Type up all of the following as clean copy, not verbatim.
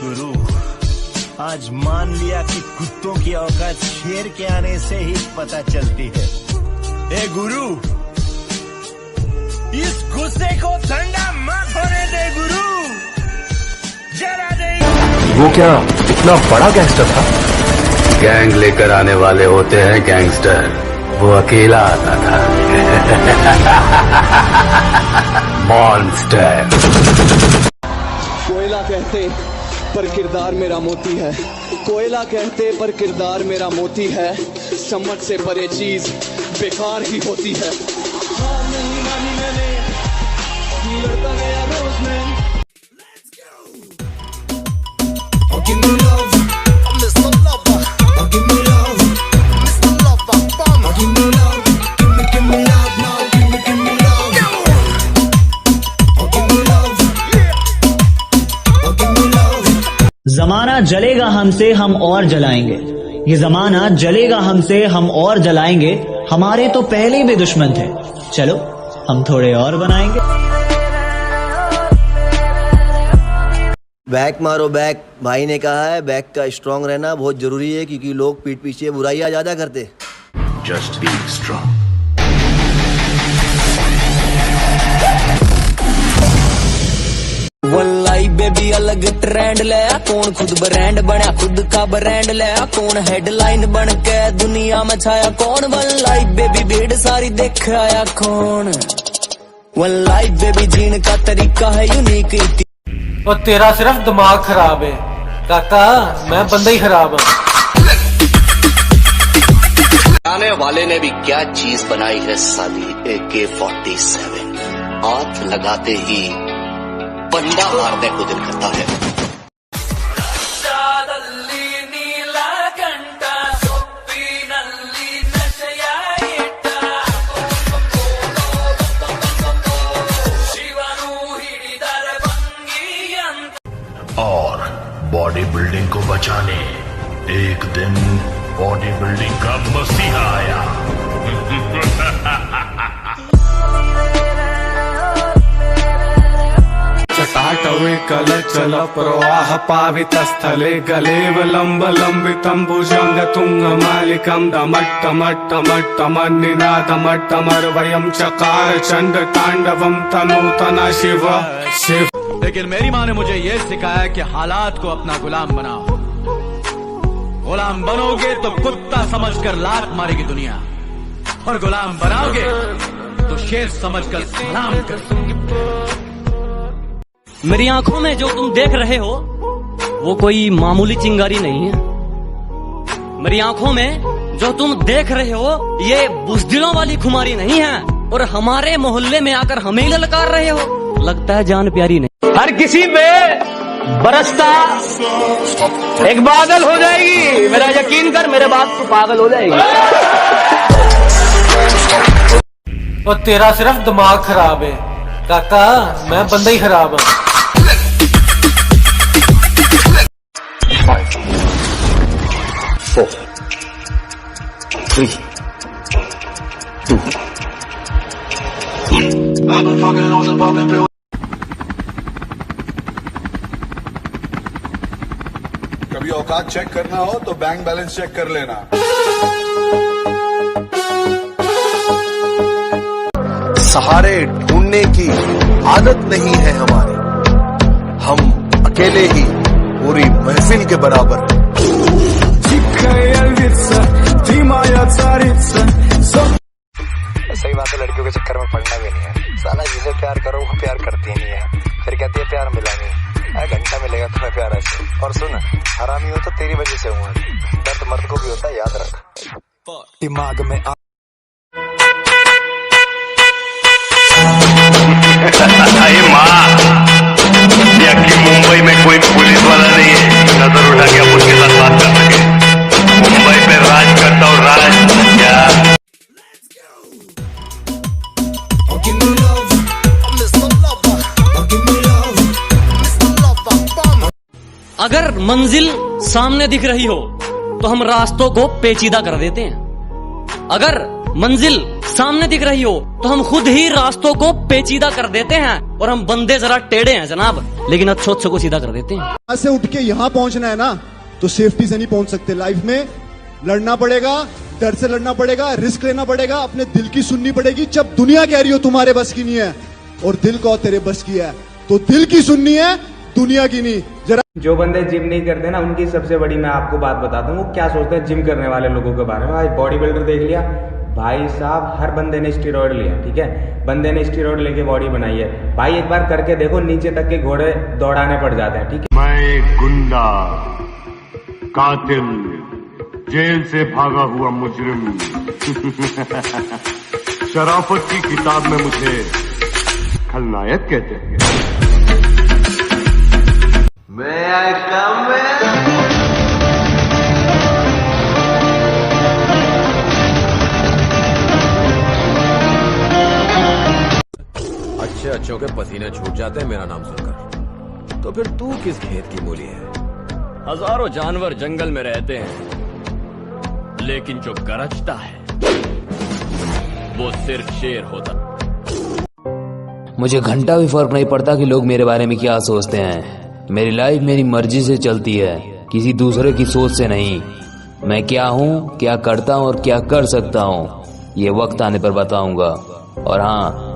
गुरु, आज मान लिया कि कुत्तों की औकात शेर के आने से ही पता चलती है। ए गुरु, इस गुस्से को ठंडा मत होने दे गुरु, जरा दे। वो क्या इतना बड़ा गैंगस्टर था? गैंग लेकर आने वाले होते हैं गैंगस्टर, वो अकेला आता था। मॉन्स्टर। कोयला कहते पर किरदार मेरा मोती है, कोयला कहते पर किरदार मेरा मोती है, समझ से परे चीज बेकार ही होती है। हार नहीं मानी मैंने, लड़ता गया रोज मैं। जमाना जलेगा हमसे, हम और जलाएंगे। ये जमाना जलेगा हमसे, हम और जलाएंगे। हमारे तो पहले भी दुश्मन थे, चलो हम थोड़े और बनाएंगे। बैक मारो बैक, भाई ने कहा है बैक का स्ट्रांग रहना बहुत जरूरी है, क्योंकि लोग पीठ पीछे बुराइयां ज्यादा करते। Just be strong. वल्लाई बेबी अलग ट्रेंड ले, कौन खुद ब्रांड बना, खुद का ब्रांड ले, कौन हेडलाइन बन के दुनिया में छाया, कौन वल्लाई बेबी भीड़ सारी देख आया कौन। वल्लाई बेबी जीने का तरीका है यूनिक। और तेरा सिर्फ दिमाग खराब है काका, मैं बंदा ही खराब हूँ। आने वाले ने भी क्या चीज बनाई है साली, AK-47। हाथ लगाते ही बंदा मारने को दिल करता है। और बॉडी बिल्डिंग को बचाने एक दिन बॉडी बिल्डिंग का मसीहा आया। चटाटवे कलचल प्रवाह पावितस्थले गलेव लंब लंबितं भुजंग तुंग मालिकं दमट्टमट्टमट्टमन्निनादमट्टमर्वयं चकार चंड तांडवं तनूतना शिव शिव। लेकिन मेरी माँ ने मुझे ये सिखाया कि हालात को अपना गुलाम बनाओ। गुलाम बनोगे तो कुत्ता समझकर लात मारेगी दुनिया, और गुलाम बनाओगे तो शेर समझकर सलाम कर। मेरी आंखों में जो तुम देख रहे हो वो कोई मामूली चिंगारी नहीं है। मेरी आंखों में जो तुम देख रहे हो ये बुज़दिलों वाली खुमारी नहीं है, और हमारे मोहल्ले में आकर हमें ललकार रहे हो, लगता है जान प्यारी नहीं। हर किसी पे बरसता एक बादल हो जाएगी, मेरा यकीन कर, मेरे बात तो पागल हो जाएगी। और तेरा सिर्फ दिमाग खराब है काका, मैं बंदा ही खराब हूँ। 5 4 3 2 1। कभी औकात चेक करना हो तो बैंक बैलेंस चेक कर लेना। सहारे ढूंढने की आदत नहीं है हमारी, हम अकेले ही पूरी महफिल के बराबर। सही बात है, लड़कियों के चक्कर में पड़ना भी नहीं है। साला जिसे प्यार करो वो प्यार करती नहीं है, फिर कहती है प्यार मिला नहीं। घंटा मिलेगा तुम्हें प्यार ऐसे। और सुन, हरामी हो तो तेरी वजह से हुआ, दर्द मर्द को भी होता है, याद रख। दिमाग में मुंबई में कोई पुलिस वाला नहीं है नजर उठा के अपन के साथ बात कर सके। मुंबई पे राज करता हूँ, राज क्या। अगर मंजिल सामने दिख रही हो तो हम रास्तों को पेचीदा कर देते हैं। अगर मंजिल सामने दिख रही हो तो हम खुद ही रास्तों को पेचीदा कर देते हैं, और हम बंदे जरा टेढ़े हैं जनाब, लेकिन अच्छों को सीधा कर देते हैं। यहाँ से उठ के यहाँ पहुंचना है ना, तो सेफ्टी से नहीं पहुंच सकते। लाइफ में लड़ना पड़ेगा, डर से लड़ना पड़ेगा, रिस्क लेना पड़ेगा, अपने दिल की सुननी पड़ेगी। जब दुनिया कह रही हो तुम्हारे बस की नहीं है और दिल को तेरे बस की है, तो दिल की सुननी है, दुनिया की नहीं। जरा जो बंदे जिम नहीं करते ना, उनकी सबसे बड़ी मैं आपको बात बताता हूँ, वो क्या सोचते हैं जिम करने वाले लोगों के बारे में। आज बॉडी बिल्डर देख लिया भाई साहब, हर बंदे ने स्टीरॉयड लिया, ठीक है, बंदे ने स्टीरॉयड लेके बॉडी बनाई है भाई, एक बार करके देखो, नीचे तक के घोड़े दौड़ाने पड़ जाते हैं, ठीक है। मैं एक गुंडा, कातिल, जेल से भागा हुआ मुजरिम, शराफत की किताब में मुझे खलनायक कहते हैं। अच्छे अच्छों के पसीने छूट जाते हैं मेरा नाम सुनकर, तो फिर तू किस खेत की मूली है? हजारों जानवर जंगल में रहते हैं, लेकिन जो गरजता है वो सिर्फ शेर होता। मुझे घंटा भी फर्क नहीं पड़ता कि लोग मेरे बारे में क्या सोचते हैं। मेरी लाइफ मेरी मर्जी से चलती है, किसी दूसरे की सोच से नहीं। मैं क्या हूँ, क्या करता हूँ और क्या कर सकता हूँ, ये वक्त आने पर बताऊंगा। और हाँ,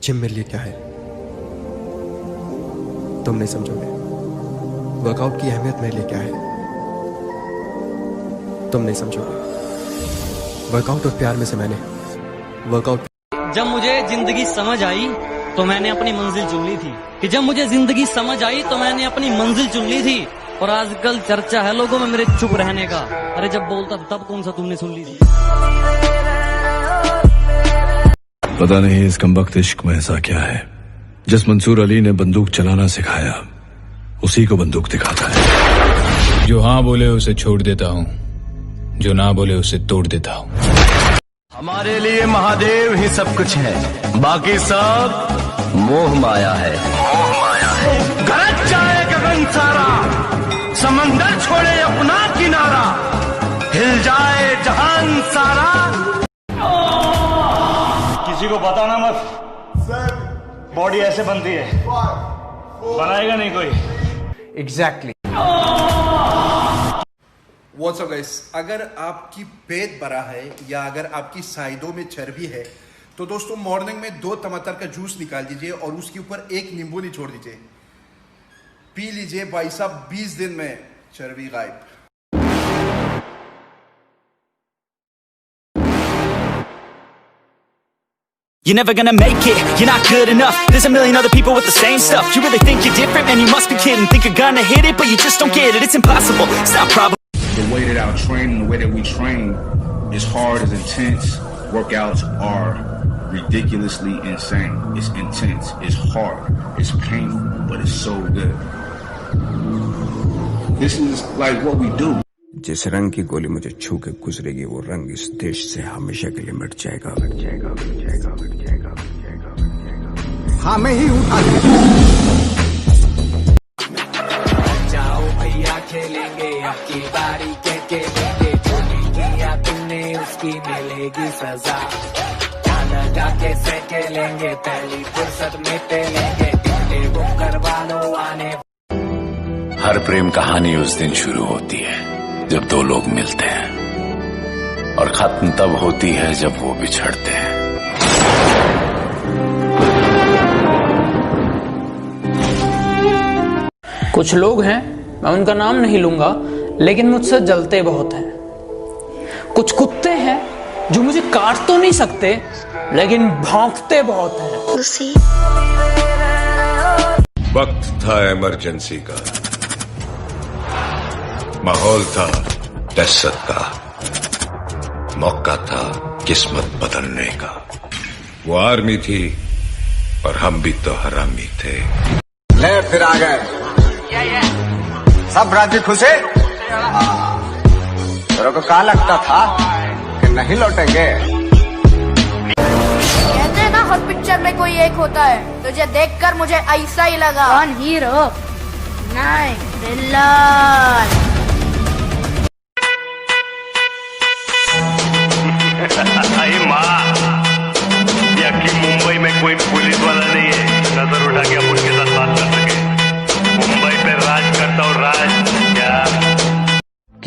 जिम मेरे लिए क्या है तुम नहीं समझोगे। वर्कआउट की अहमियत मेरे लिए क्या है तुम नहीं समझोगे। वर्कआउट और प्यार में से मैंने वर्कआउट। जब मुझे जिंदगी समझ आई तो मैंने अपनी मंजिल चुन ली थी, कि जब मुझे जिंदगी समझ आई तो मैंने अपनी मंजिल चुन ली थी। और आजकल चर्चा है लोगों में मेरे चुप रहने का। अरे जब बोलता तब कौन सा तुमने सुन ली थी? पता नहीं इस कमबख्त इश्क में ऐसा क्या है, जिस मंसूर अली ने बंदूक चलाना सिखाया उसी को बंदूक दिखाता है। जो हाँ बोले उसे छोड़ देता हूँ, जो ना बोले उसे तोड़ देता हूँ। हमारे लिए महादेव ही सब कुछ है, बाकी सब मोह माया है। गरज जाए गगन सारा, समंदर छोड़े अपना किनारा, हिल जाए जहान सारा। किसी को बताना मत, बॉडी ऐसे बनती है, बनाएगा नहीं कोई। एग्जैक्टली। व्हाट्स अप गाइस, अगर आपकी पेट भरा है या अगर आपकी साइडों में चर्बी है तो दोस्तों मॉर्निंग में 2 टमाटर का जूस निकाल दीजिए और उसके ऊपर 1 नींबू निचोड़ दीजिए, पी लीजिए भाई साहब, 20 दिन में चर्बी गायब। You're never gonna make it, you're not good enough. There's a million other people with the same stuff. You really think you're different, man, you must be kidding. Think you're gonna hit it, but you just don't get it. It's impossible, it's not probable. The way that our training, the way that we train is hard, is intense. Workouts are ridiculously insane. It's intense, it's hard, it's painful, but it's so good. This is like what we do. जिस रंग की गोली मुझे छू के गुजरेगी वो रंग इस देश से हमेशा के लिए मिट जाएगा, मिट जाएगा, मिट जाएगा, मिट जाएगा, मिट जाएगा, मिट जाएगा। हाँ मैं ही उठा जाओ भैया खेलेंगे आपकी बारी, के लेंगे जो नहीं किया तुमने उसकी मिलेगी सजा। क्या लगा के सेके लेंगे, पहली फुर्सत में पेलेंगे, टिकटे वो करवा लो आने। हर प्रेम कहानी उस दिन शुरू होती है जब 2 लोग मिलते हैं, और खत्म तब होती है जब वो बिछड़ते हैं। कुछ लोग हैं, मैं उनका नाम नहीं लूंगा, लेकिन मुझसे जलते बहुत हैं। कुछ कुत्ते हैं जो मुझे काट तो नहीं सकते, लेकिन भौंकते बहुत हैं। वक्त था इमरजेंसी का, माहौल था दहशत का, मौका था किस्मत बदलने का। वो आर्मी थी और हम भी तो हरामी थे। ले फिर आ गए सब राजी खुशे। तेरे को क्या लगता था कि नहीं लौटेंगे? कहते हैं ना हर पिक्चर में कोई एक होता है, तुझे देखकर मुझे ऐसा ही लगा। कौन हीरो? नहीं विलन। ये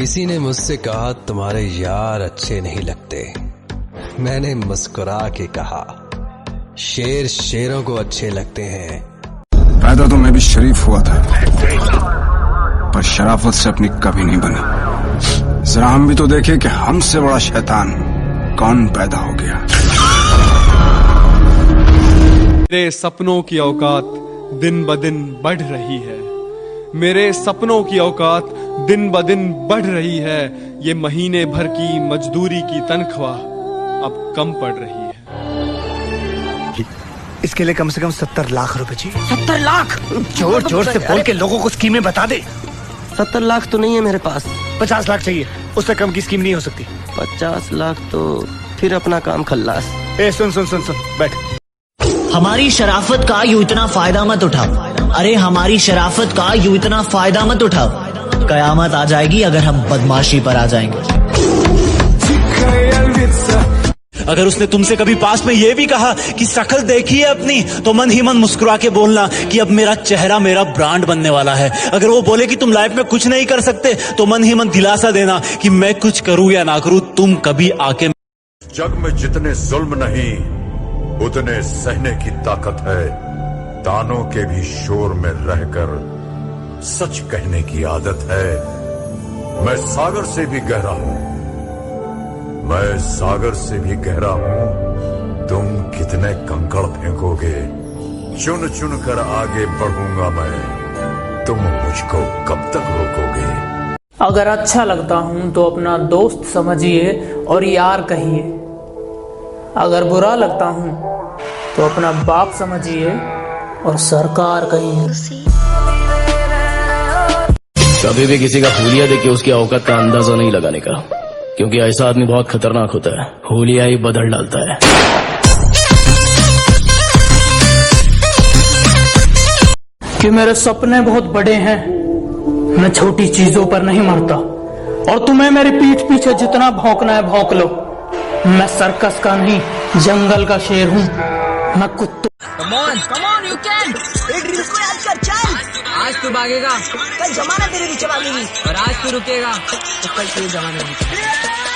किसी ने मुझसे कहा तुम्हारे यार अच्छे नहीं लगते। मैंने मुस्कुरा के कहा शेर शेरों को अच्छे लगते हैं। पैदा तो मैं भी शरीफ हुआ था, पर शराफत से अपनी कभी नहीं बनी। जरा हम भी तो देखें कि हमसे बड़ा शैतान कौन पैदा हो गया। मेरे सपनों की औकात दिन ब दिन बढ़ रही है। मेरे सपनों की औकात दिन ब दिन बढ़ रही है। ये महीने भर की मजदूरी की तनख्वाह अब कम पड़ रही है। इसके लिए कम से कम 70 लाख रुपए चाहिए। 70 लाख? जोर जोर से बोल के लोगों को स्कीमें बता दे। 70 लाख तो नहीं है मेरे पास। 50 लाख चाहिए, उससे कम की स्कीम नहीं हो सकती। 50 लाख तो फिर अपना काम खल्लास। ए सुन सुन सुन सुन बैठ। हमारी शराफत का यूं इतना फायदा मत उठाओ। अरे हमारी शराफत का यूं इतना फायदा मत उठाओ। कयामत आ जाएगी अगर हम बदमाशी पर आ जाएंगे। अगर उसने तुमसे कभी पास में ये भी कहा कि शक्ल देखी है अपनी, तो मन ही मन मुस्कुरा के बोलना कि अब मेरा चेहरा मेरा ब्रांड बनने वाला है। अगर वो बोले कि तुम लाइफ में कुछ नहीं कर सकते, तो मन ही मन दिलासा देना कि मैं कुछ करूं या ना करूं, तुम कभी आके। जग में जितने जुल्म नहीं उतने सहने की ताकत है। तानों के भी शोर में रहकर सच कहने की आदत है। मैं सागर से भी गहरा हूं, मैं सागर से भी गहरा हूं। तुम कितने कंकड़ फेंकोगे, चुन चुन कर आगे बढ़ूंगा मैं। तुम मुझको कब तक रोकोगे। अगर अच्छा लगता हूं तो अपना दोस्त समझिए और यार कहिए। अगर बुरा लगता हूं तो अपना बाप समझिए और सरकार कहिए। कभी भी किसी का हुलिया देख के उसकी औकात का अंदाजा नहीं लगाने का, क्योंकि ऐसा आदमी बहुत खतरनाक होता है। हुलिया ही बदल डालता है। कि मेरे सपने बहुत बड़े हैं, मैं छोटी चीजों पर नहीं मरता। और तुम्हें मेरी पीठ पीछे जितना भौंकना है भौंक लो। मैं सर्कस का नहीं, जंगल का शेर हूँ। मैं कुत्तों। Come on, you can. एक रील्स को याद कर, चल। आज तू भागेगा, कल जमाना तेरे पीछे भागेगी, और आज तू रुकेगा तो कल तेरे जमाने पीछे।